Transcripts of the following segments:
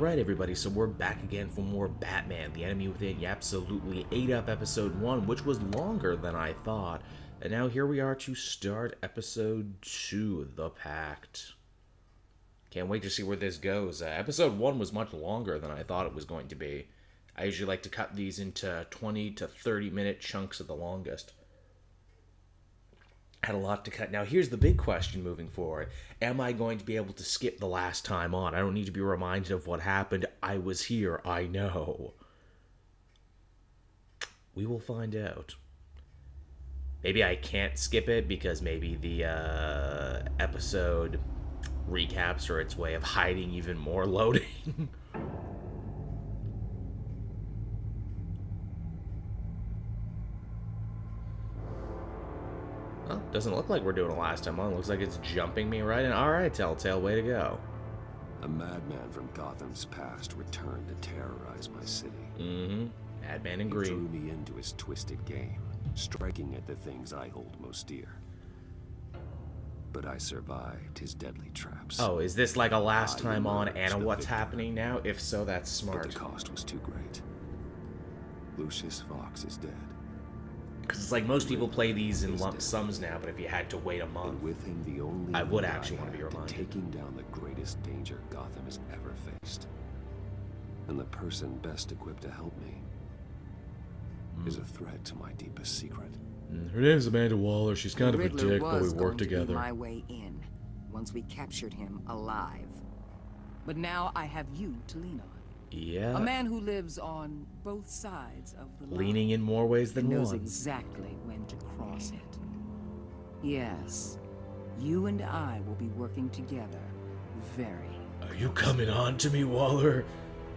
Alright everybody, so we're back again for more Batman, The Enemy Within. You absolutely ate up episode 1, which was longer than I thought. And now here we are to start episode 2, The Pact. Can't wait to see where this goes. Episode 1 was much longer than I thought it was going to be. I usually like to cut these into 20 to 30 minute chunks at the longest. Had a lot to cut. Now, here's the big question moving forward. Am I going to be able to skip the last time on? I don't need to be reminded of what happened. I was here. I know. We will find out. Maybe I can't skip it because maybe the episode recaps are its way of hiding even more loading. Well, doesn't look like we're doing it last time on. Looks like it's jumping me right in. Alright, Telltale, way to go. A madman from Gotham's past returned to terrorize my city. Mm-hmm. Madman in He green. drew me into his twisted game, striking at the things I hold most dear. But I survived his deadly traps. Oh, is this like a last I time on emerged and the what's victor. happening now? If so, that's smart. But the cost was too great. Lucius Fox is dead. Because it's like most people play these in lump sums now, but if you had to wait a And month, with him, the only I would lead actually want to be had reminded. taking down the greatest danger Gotham has ever faced. And the person best equipped to help me is a threat to my deepest secret. Her name's Amanda Waller. She's kind The of a Riddler dick, but we was work going to be together. my way in once we captured him alive. But now I have you to lean on. Yeah. A man who lives on both sides of the line. Leaning in more ways than and knows one. exactly when to cross it. Yes, you and I will be working together very. Are you coming on to me, Waller?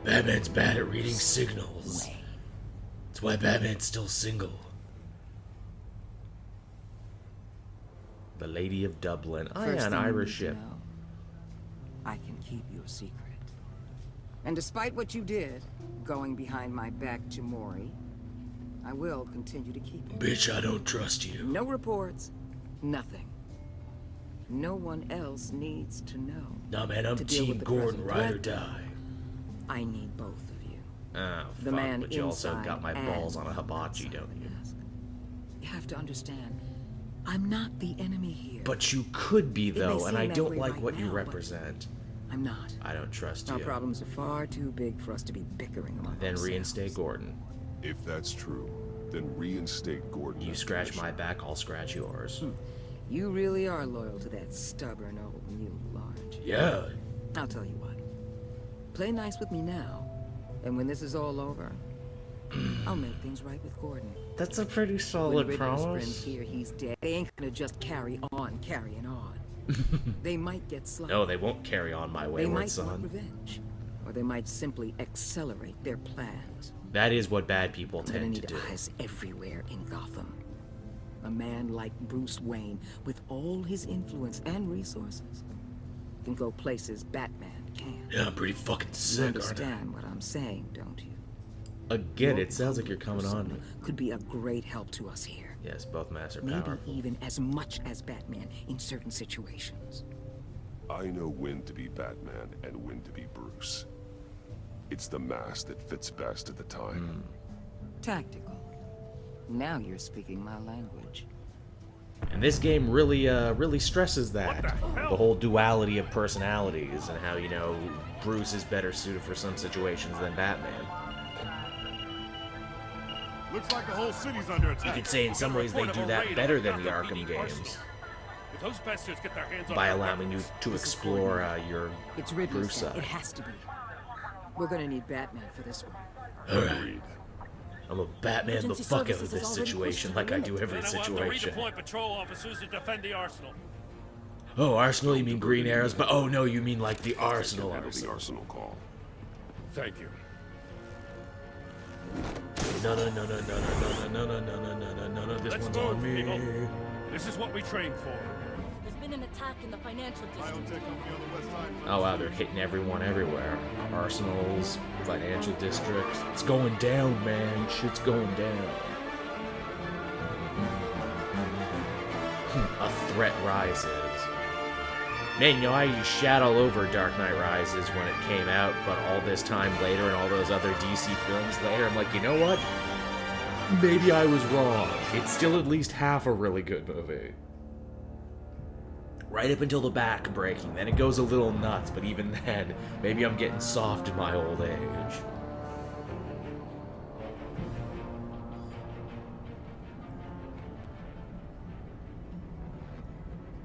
Batman's bad at reading signals. That's why Batman's still single. The Lady of Dublin. Oh First yeah, an thing you Irish need to ship. know, I can keep your secret. And despite what you did, going behind my back to Maury, I will continue to keep it. Bitch, I don't trust you. No reports, nothing. No one else needs to know. Nah, man, I'm To deal Team with the Gordon, present ride or threat, die. I need both of you. Oh, The fuck, man but you also inside got my and balls on a hibachi, outside don't the you? mask. You have to understand, I'm not the enemy here. But you could be, may though, and seem I that don't way like right what you now, but represent. I'm not. I don't trust Our you. problems are far too big for us to be bickering among Then ourselves. reinstate Gordon. If that's true, then reinstate Gordon. You as scratch commissioner. my back, I'll scratch yours. You really are loyal to that stubborn old mule, aren't you? Yeah. I'll tell you what. Play nice with me now, and when this is all over, I'll make things right with Gordon. That's a pretty When solid Riddler's friends promise. hear he's dead, they ain't gonna just carry on carrying on. They might get sloppy. No, they won't carry on my They wayward might want son. revenge, or they might simply accelerate their plans. That is what bad people I'm gonna tend to need do. eyes everywhere in Gotham. A man like Bruce Wayne, with all his influence and resources, can go places Batman can't. Yeah, I'm pretty fucking You sick, aren't I? understand what I'm saying, don't you? Again, Your it sounds like you're public coming on me. persona could be a great help to us here. Yes, both masks are Maybe powerful. even as much as Batman in certain situations. I know when to be Batman and when to be Bruce. It's the mask that fits best at the time. Tactical. Now you're speaking my language. And this game really, really stresses that. The whole duality of personalities and how, you know, Bruce is better suited for some situations than Batman. Looks like the whole city's under attack. You could say in some ways they do that better than the Arkham games If those bastards get their hands on by our allowing you weapons, to explore your It's Riddler's Bruce set. side. It has to be. We're gonna need Batman for this one. Agreed. I'm a Batman the Emergency fuck out of services this has already situation pushed like I the do limit. every then we'll have to situation. redeploy patrol officers to defend the arsenal. Oh, Arsenal, you mean Green Arrows? But oh no, you mean like the Arsenal Handle the Arsenal. arsenal call. Thank you. No, no, no, no, no, no, no, no, no, no, no, no, no, no, this Let's one's move, on me. people. This is what we trained for. There's been an attack in the financial district. Biotech company on the west side. Oh wow, they're hitting everyone everywhere. Arsenals, financial districts. It's going down, man. Shit's going down. A threat rises. Man, you know, I shat all over Dark Knight Rises when it came out, but all this time later and all those other DC films later, I'm like, you know what? Maybe I was wrong. It's still at least half a really good movie. Right up until the back breaking, then it goes a little nuts, but even then, maybe I'm getting soft in my old age.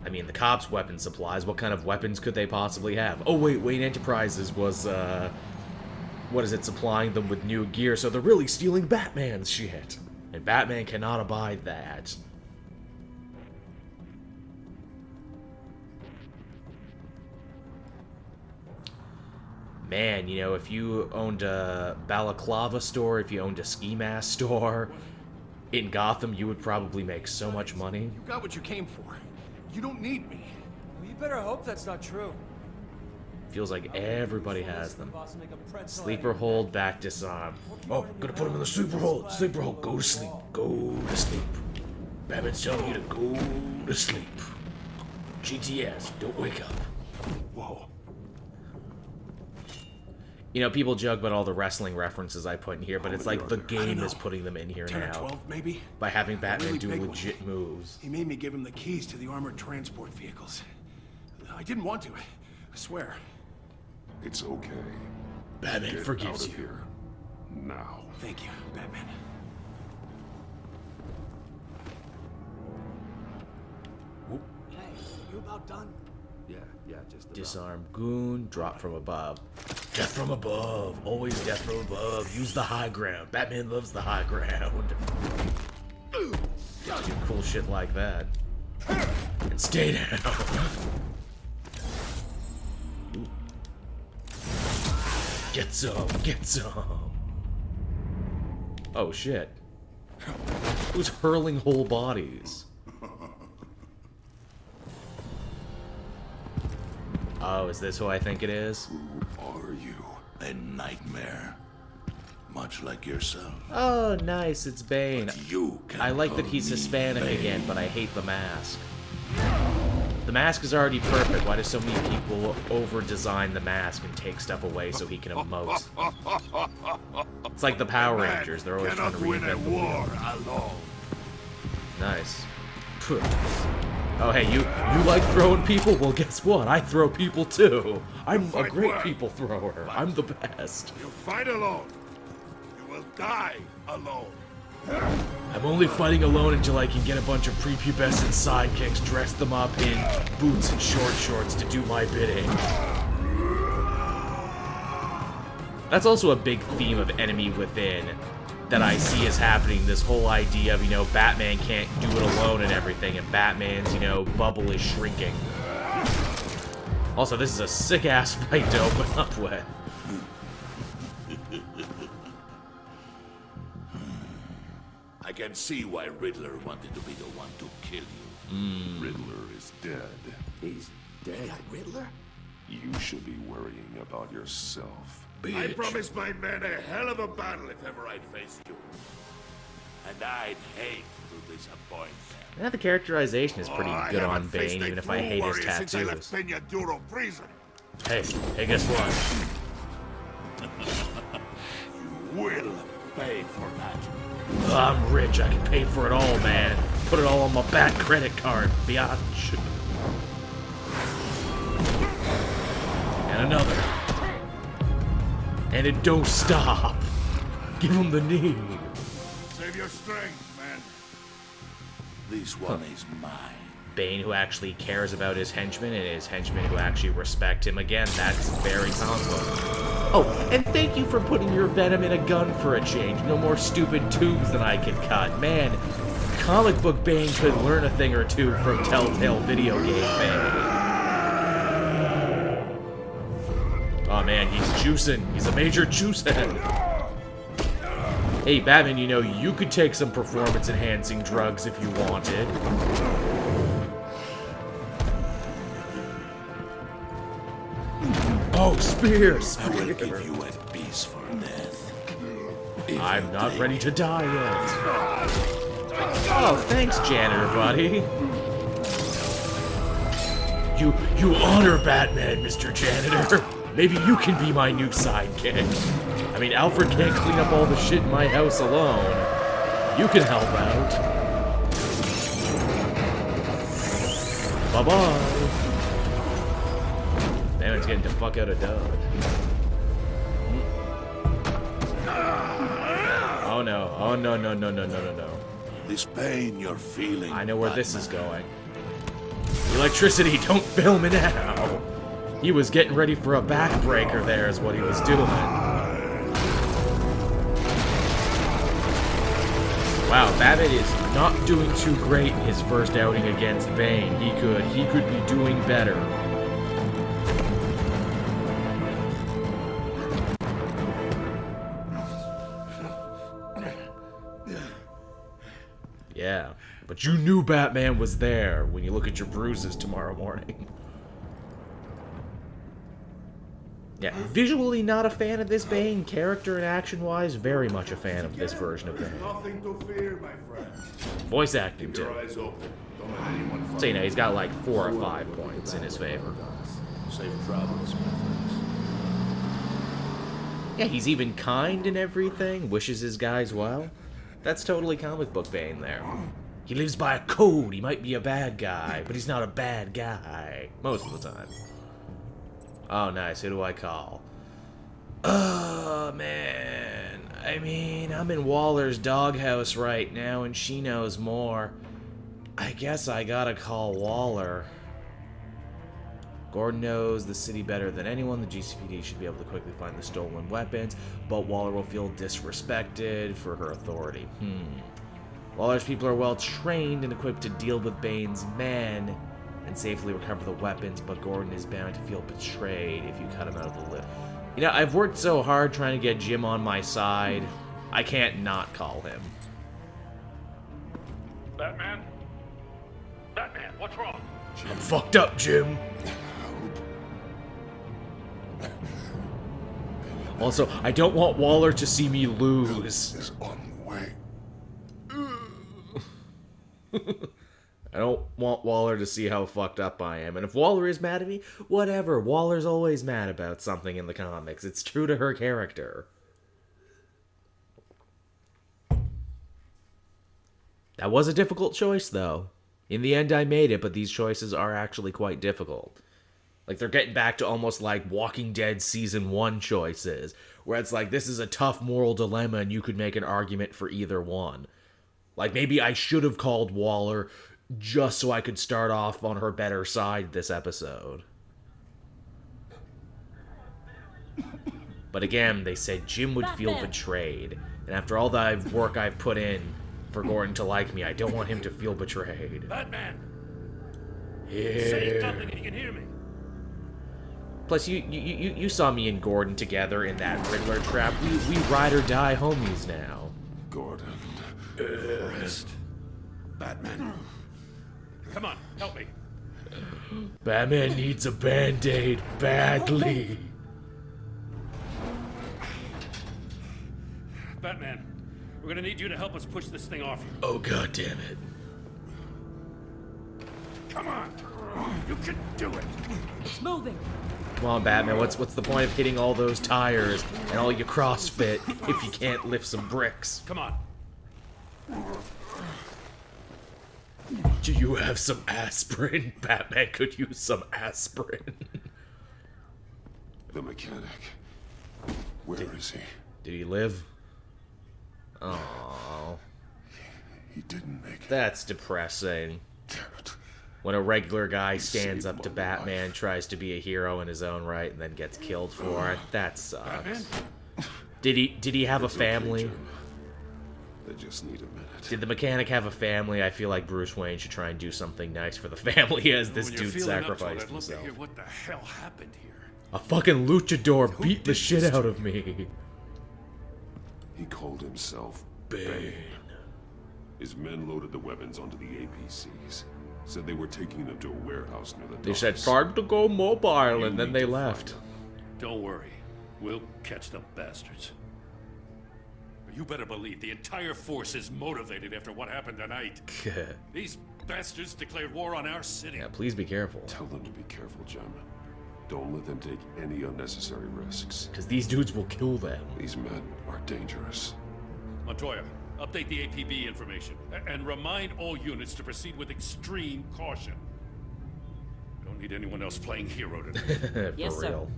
I mean, the cops' weapon supplies, what kind of weapons could they possibly have? Oh, wait, Wayne Enterprises was, what is it, supplying them with new gear, so they're really stealing Batman's shit. And Batman cannot abide that. Man, you know, if you owned a balaclava store, if you owned a ski mask store in Gotham, you would probably make so much money. You got what you came for. You don't need me. Well, you better hope that's not true. Feels like everybody has them. Sleeper hold, back disarm. Oh, gonna put him in the sleeper hold. Sleeper hold, go to sleep. Go to sleep. Batman's telling you to go to sleep. GTS, don't wake up. Whoa. You know, people joke about all the wrestling references I put in here, but it's like the game is putting them in here 10 now. or 12, maybe? By having Batman Really do big legit one. moves. He made me give him the keys to the armored transport vehicles. I didn't want to. I swear. It's okay. Batman Get forgives out you. of here. Now. Thank you, Batman. Hey, you about done? Yeah, just about. Disarm goon, drop from above. Death from above, always death from above. Use the high ground. Batman loves the high ground. Do cool shit like that. And stay down. Ooh. Get some, get some. Oh shit. Who's hurling whole bodies? Oh, is this who I think it is? Who are you? A nightmare. Much like yourself. Oh, nice, it's Bane. But you can I like that call he's me Hispanic Bane. again, but I hate the mask. The mask is already perfect. Why do so many people over-design the mask and take stuff away so he can emote? It's like the Power Rangers. They're always trying to reinvent the wheel. Alone. Nice. Phew. Oh, hey, you like throwing people? Well, guess what? I throw people too. I'm a great people thrower. I'm the best. You fight alone. You will die alone. I'm only fighting alone until I can get a bunch of prepubescent sidekicks, dress them up in boots and short shorts to do my bidding. That's also a big theme of Enemy Within that I see is happening. This whole idea of, you know, Batman can't do it alone and everything, and Batman's, you know, bubble is shrinking. Also, this is a sick-ass fight to open up with. I can see why Riddler wanted to be the one to kill you. Riddler is dead. He's dead. Riddler? You should be worrying about yourself. I promised my men a hell of a battle if ever I faced you. And I'd hate to disappoint them. Yeah, the characterization is pretty I good haven't on faced Bane, a even if I true hate his warrior since I tattoos. left Peña Duro prison. Hey, guess what? You will pay for that. I'm rich, I can pay for it all, man. Put it all on my back credit card, biatch. And another. And it don't stop. Give him the knee. Save your strength, man. This one is mine. Bane, who actually cares about his henchmen, and his henchmen who actually respect him. Again, that's very comical. Oh, and thank you for putting your venom in a gun for a change. No more stupid tubes than I can cut. Man, comic book Bane could learn a thing or two from Telltale video game Bane. Oh man, he's juicing. He's a major juicehead. Hey, Batman, you know, you could take some performance-enhancing drugs if you wanted. Oh, spear! I will give you a piece for death. I'm not ready to die yet. Oh, thanks, janitor buddy. You honor Batman, Mr. Janitor. Maybe you can be my new sidekick. I mean, Alfred can't clean up all the shit in my house alone. You can help out. Bye-bye. Batman's getting the fuck out of Dodge. Oh no. Oh no, no, no, no, no, no, no. This pain you're feeling. I know where this is going. Electricity, don't film it now. He was getting ready for a backbreaker there is what he was doing. Wow, Batman is not doing too great in his first outing against Bane. He could be doing better. Yeah, but you knew Batman was there when you look at your bruises tomorrow morning. Yeah, visually not a fan of this Bane. Character and action-wise, very much a fan of this version of Bane. Nothing to fear, my friend. Voice acting, too. Eyes open. Don't let anyone find So, you know, he's got like 4 or 5 points in his favor. Safe travels, my friends. Yeah, he's even kind and everything, wishes his guys well. That's totally comic book Bane there. He lives by a code, he might be a bad guy, but he's not a bad guy. Most of the time. Oh, nice, who do I call? Oh, man. I mean, I'm in Waller's doghouse right now, and she knows more. I guess I gotta call Waller. Gordon knows the city better than anyone. The GCPD should be able to quickly find the stolen weapons, but Waller will feel disrespected for her authority. Waller's people are well trained and equipped to deal with Bane's men and safely recover the weapons, but Gordon is bound to feel betrayed if you cut him out of the lift. You know, I've worked so hard trying to get Jim on my side, I can't not call him. Batman? Batman, what's wrong? I'm fucked up, Jim. Also, I don't want Waller to see me lose. Is on the way. I don't want Waller to see how fucked up I am. And if Waller is mad at me, whatever. Waller's always mad about something in the comics. It's true to her character. That was a difficult choice, though. In the end, I made it, but these choices are actually quite difficult. Like, they're getting back to almost like Walking Dead Season 1 choices, where it's like, this is a tough moral dilemma, and you could make an argument for either one. Like, maybe I should have called Waller just so I could start off on her better side this episode. But again, they said Jim would feel betrayed. And after all the work I've put in for Gordon to like me, I don't want him to feel betrayed. Batman! Here. Say something if you can hear me. Plus, you saw me and Gordon together in that Riddler trap. We ride or die homies now. Gordon. Rest. Batman. Come on, help me. Batman needs a band-aid badly. Batman, we're gonna need you to help us push this thing off you. Oh, god damn it. Come on! You can do it! It's moving. Come on, Batman, what's the point of hitting all those tires and all your CrossFit if you can't lift some bricks? Come on. Do you have some aspirin? Batman could use some aspirin. The mechanic. Where is he? Did he live? Oh, He didn't make it. that's depressing. Damn it. When a regular guy stands saved up to my Batman, life. tries to be a hero in his own right, and then gets killed for it, that sucks. Batman? Did he have a It's okay, family? Jim. They just need a minute. Did the mechanic have a family? I feel like Bruce Wayne should try and do something nice for the family as this When you're dude feeling up to it, sacrificed I'd love to himself. hear what the hell happened here. A fucking luchador Who beat the did shit this out to of me. He called himself Bane. His men loaded the weapons onto the APCs. Said they were taking them to a warehouse near the They said, docks. time to go mobile, and then need they to find left. them. Don't worry. We'll catch the bastards. You better believe the entire force is motivated after what happened tonight. These bastards declared war on our city. Yeah, please be careful. Tell them to be careful, Jim. Don't let them take any unnecessary risks. Because these dudes will kill them. These men are dangerous. Montoya, update the APB information. And remind all units to proceed with extreme caution. Don't need anyone else playing hero tonight. For Yes, sir. real.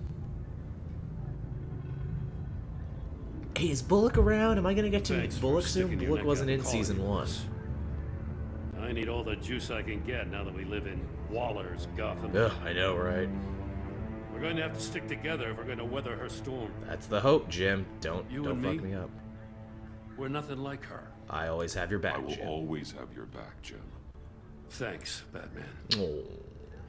Hey, is Bullock around? Am I gonna get to Thanks for Bullock soon? sticking your Bullock neck wasn't out in and calling season me 1. this. I need all the juice I can get now that we live in Waller's Gotham. Ugh, I know, right? We're going to have to stick together if we're going to weather her storm. That's the hope, Jim. Don't You don't and fuck me? me up. We're nothing like her. I always have your back, I will Jim. always have your back, Jim. Thanks, Batman. Oh.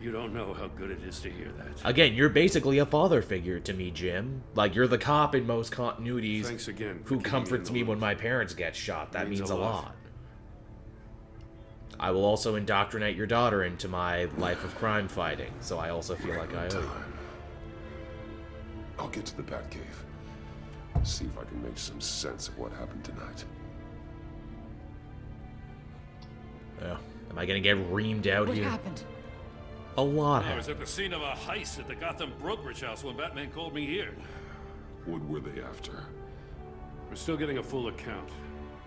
You don't know how good it is to hear that. Again, you're basically a father figure to me, Jim. Like, you're the cop in most continuities Thanks again for who keeping comforts in me the when loop. my parents get shot. That Means means a a lot. lot. I will also indoctrinate your daughter into my life of crime fighting, so I also feel like I owe you. Time. I'll get to the Batcave. See if I can make some sense of what happened tonight. Yeah. Am I gonna get reamed out What here? happened? A lot I was happened. at the scene of a heist at the Gotham brokerage house when Batman called me here. What were they after? We're still getting a full account.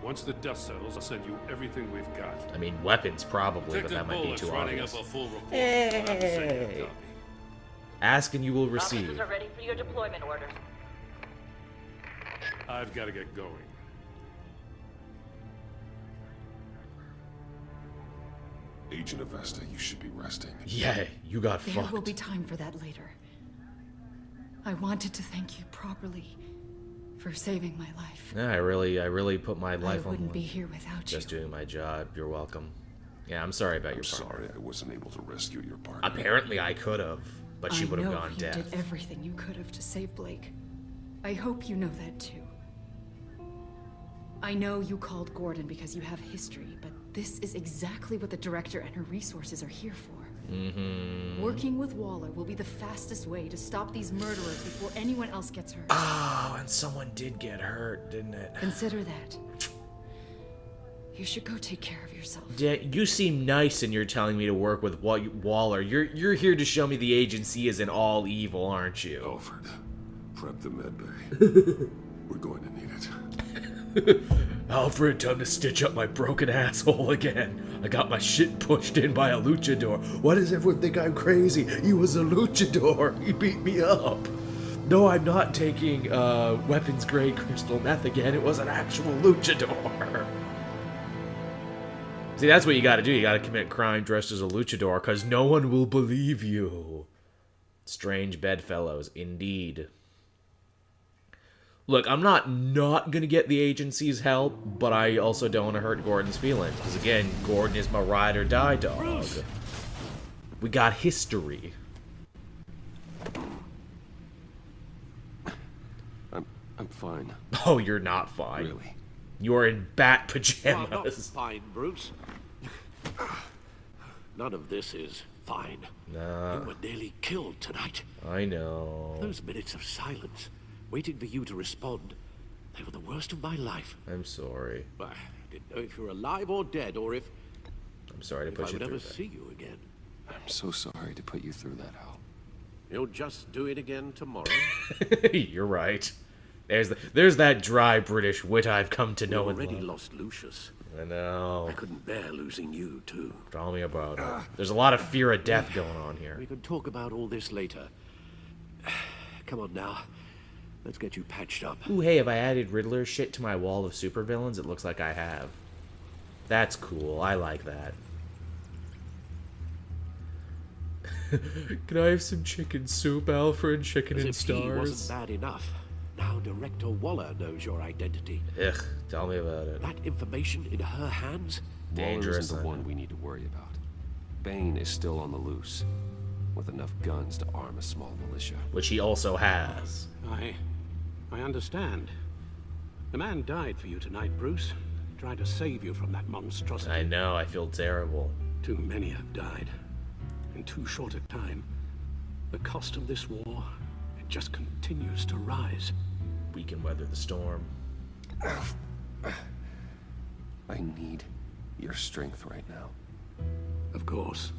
Once the dust settles, I'll send you everything we've got. I mean, weapons probably, but Detective that might be Bullock's too writing obvious. up a full report. I'll have to send you a Hey. copy. Ask and you will Officers receive. are ready for your deployment orders. I've got to get going. Agent Avesta, you should be resting. Yeah, you got There fucked. will be time for that later. I wanted to thank you properly for saving my life. Yeah, I really put my life I on wouldn't one. be here without Just you. doing my job. You're welcome. Yeah, I'm sorry about I'm your partner. sorry I wasn't able to rescue your partner. Apparently I could have, but she I would have know gone you deaf. did everything you could have to save Blake. I hope you know that too. I know you called Gordon because you have history, but this is exactly what the director and her resources are here for. Working with Waller will be the fastest way to stop these murderers before anyone else gets hurt. Oh, and someone did get hurt, didn't it? Consider that. You should go take care of yourself. Yeah, you seem nice and you're telling me to work with Waller. You're here to show me the agency isn't all evil, aren't you? Alfred, prep the med bay. We're going to need it. Alfred, time to stitch up my broken asshole again. I got my shit pushed in by a luchador. Why does everyone think I'm crazy? He was a luchador. He beat me up. No, I'm not taking weapons-grade crystal meth again. It was an actual luchador. See, that's what you gotta do. You gotta commit crime dressed as a luchador, because no one will believe you. Strange bedfellows, indeed. Look, I'm not gonna get the agency's help, but I also don't want to hurt Gordon's feelings. Because again, Gordon is my ride or die dog. Bruce. We got history. I'm fine. Oh, you're not fine. Really. You're in bat Well, not pajamas. fine, Bruce. None of this is fine. Nah, You were nearly killed tonight. I know. Those minutes of silence, waiting for you to respond, they were the worst of my life. I'm sorry. I didn't know if you were alive or dead, or if I'm sorry to I put you would through ever that. see you again. I'm so sorry to put you through that, Hal. You'll just do it again tomorrow. You're right. There's that dry British wit I've come to You know and already love. lost Lucius. I know. I couldn't bear losing you, too. Tell me about it. There's a lot of fear of death going on here. We can talk about all this later. Come on now. Let's get you patched up. Ooh, hey, have I added Riddler shit to my wall of supervillains? It looks like I have. That's cool. I like that. Can I have some chicken soup, Alfred? Chicken As and if he stars? wasn't bad enough. Now Director Waller knows your identity. Ugh, tell me about it. That information in her hands? Waller Dangerous, isn't the I one know. we need to worry about. Bane is still on the loose, with enough guns to arm a small militia. Which he also has. I understand. The man died for you tonight, Bruce. Tried to save you from that monstrosity. I know, I feel terrible. Too many have died. In too short a time. The cost of this war, it just continues to rise. We can weather the storm. I need your strength right now. Of course.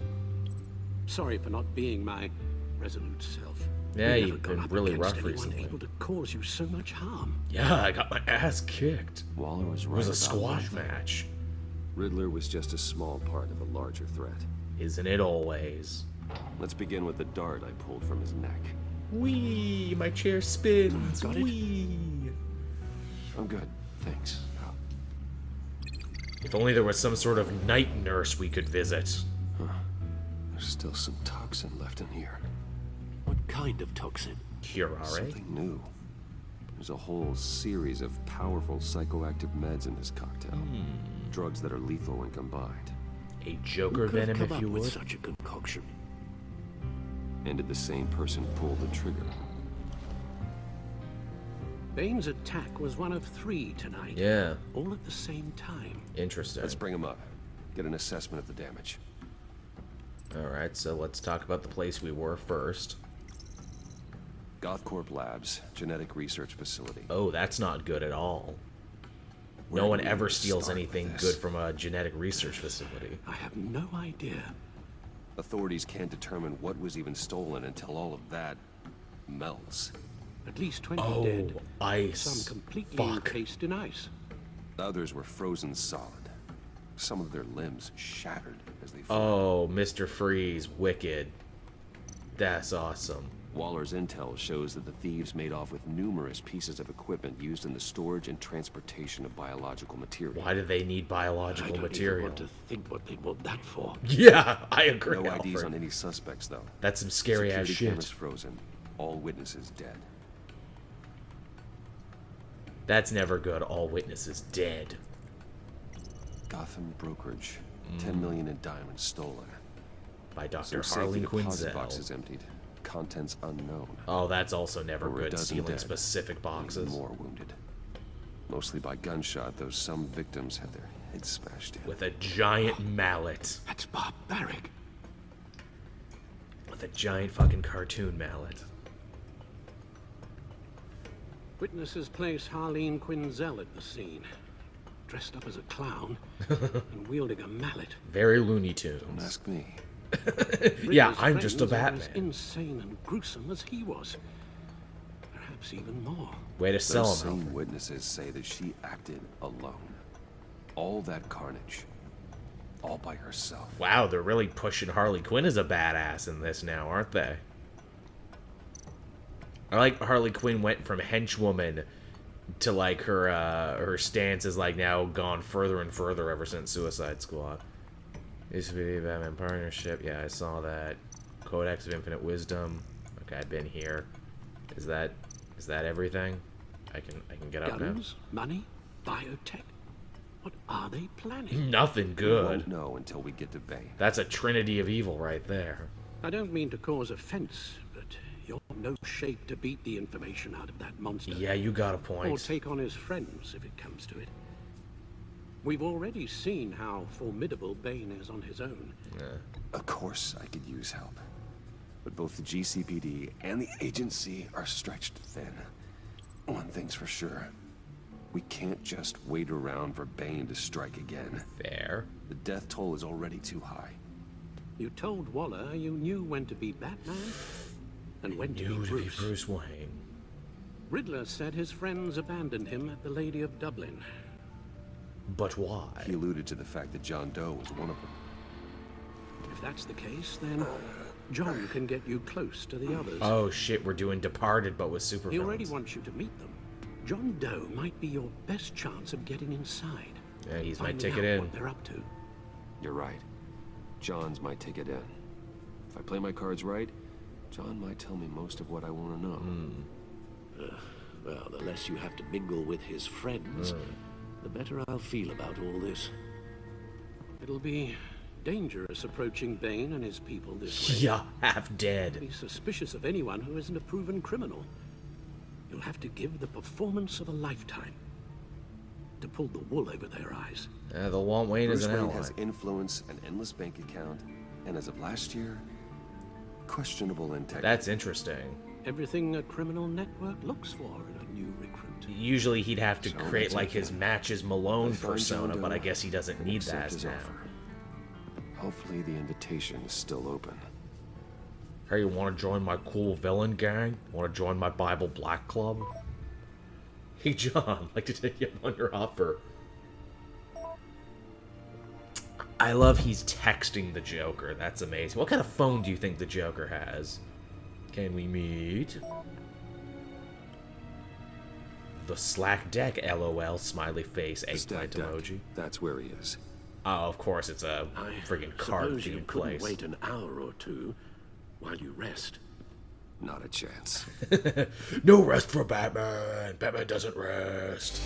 Sorry for not being my resolute self. Yeah, You've you've never been gone up really against rough anyone recently. able to cause you so much harm. Yeah, I got my ass kicked. Waller was It right. was a about squash one thing. match. Riddler was just a small part of a larger threat. Isn't it always? Let's begin with the dart I pulled from his neck. Whee! My chair spins. Got it? Whee! I'm good, thanks. If only there was some sort of night nurse we could visit. There's still some toxin left in here. What kind of toxin? Curare? Something new. There's a whole series of powerful psychoactive meds in this cocktail. Drugs that are lethal when combined. A Joker Who could have venom, come if you up with would. such a concoction? And did the same person pull the trigger? Bane's attack was one of 3 tonight. Yeah, All at the same time. interesting. Let's bring him up. Get an assessment of the damage. Alright, so let's talk about the place we were first. Gothcorp Labs, genetic research facility. Oh, that's not good at all. Where No one do we ever even steals start with anything this? good from a genetic research facility. I have no idea. Authorities can't determine what was even stolen until all of that melts. At least 20 Oh, dead. ice. Some completely Fuck. encased in ice. Others were frozen solid. Some of their limbs shattered as they fell. Oh, Mr. Freeze, wicked. That's awesome. Waller's intel shows that the thieves made off with numerous pieces of equipment used in the storage and transportation of biological material. Why do they need I biological don't even material? want to think what they want that for. Yeah, I agree. No IDs Alfred. on any suspects, though. That's some scary ass Security shit. cameras frozen. All witnesses dead. That's never good. All witnesses dead. Gotham brokerage. 10 million in diamonds stolen. By Dr. Some Harleen safety deposit Quinzel. boxes emptied. Contents unknown. Oh, that's also never Over a good, dozen stealing dead, specific and boxes. even more wounded. Mostly by gunshot, though some victims had their heads smashed in. With a giant mallet. That's barbaric. With a giant fucking cartoon mallet. Witnesses place Harleen Quinzel at the scene. Dressed up as a clown and wielding a mallet. Very Looney Tunes. Don't ask me. Yeah, Riddler's I'm just a friends are as Batman. insane and gruesome as he was. Perhaps even more. Way to sell Those him, same Alfred. witnesses say that she acted alone. All that carnage. All by herself. Wow, they're really pushing Harley Quinn as a badass in this now, aren't they? I like Harley Quinn went from henchwoman to like her stance is like now gone further and further ever since Suicide Squad. Used to be a Batman partnership. Yeah, I saw that. Codex of Infinite Wisdom. Okay, I've been here. Is that everything? I can get up now. Guns, money, biotech. What are they planning? Nothing We good. won't know until we get to Bane. That's a trinity of evil right there. I don't mean to cause offense, but you're no shape to beat the information out of that monster. Yeah, you got a Or point. take on his friends, if it comes to it. We've already seen how formidable Bane is on his own. Of course I could use help. But both the GCPD and the agency are stretched thin. One thing's for sure. We can't just wait around for Bane to strike again. Fair. The death toll is already too high. You told Waller you knew when to be Batman and when to You be to be Bruce. Bruce Wayne. Riddler said his friends abandoned him at the Lady of Dublin. But why? He alluded to the fact that John Doe was one of them. If that's the case, then John can get you close to the others. Oh shit, we're doing Departed but with He supervillains. already wants you to meet them. John Doe might be your best chance of getting inside. Yeah, he's my finding ticket out in. what they're up to. You're right. John's my ticket in. If I play my cards right, John might tell me most of what I want to know. Well, the less you have to mingle with his friends, the better I'll feel about all this. It'll be dangerous approaching Bane and his people this way. Yeah, half dead. Be suspicious of anyone who isn't a proven criminal. You'll have to give the performance of a lifetime to pull the wool over their eyes. They'll want Wayne as Bruce an Wayne ally. has influence, an endless bank account, and as of last year, questionable integrity. That's interesting. Everything a criminal network looks for in a new recruit. Usually he'd have to So create that's like okay. his Matches Malone I find persona, John but I Doe guess he doesn't and need accept that his now. offer. Hopefully the invitation is still open. Hey, you want to join my cool villain gang? Want to join my Bible Black Club? Hey, John, I'd like to take you up on your offer. I love he's texting the Joker. That's amazing. What kind of phone do you think the Joker has? Can we meet? The Slack deck, LOL, smiley face, eggplant emoji. That's where he is. Oh, of course, it's a friggin' card-themed place. Wait an hour or two while you rest. Not a chance. No rest for Batman. Batman doesn't rest.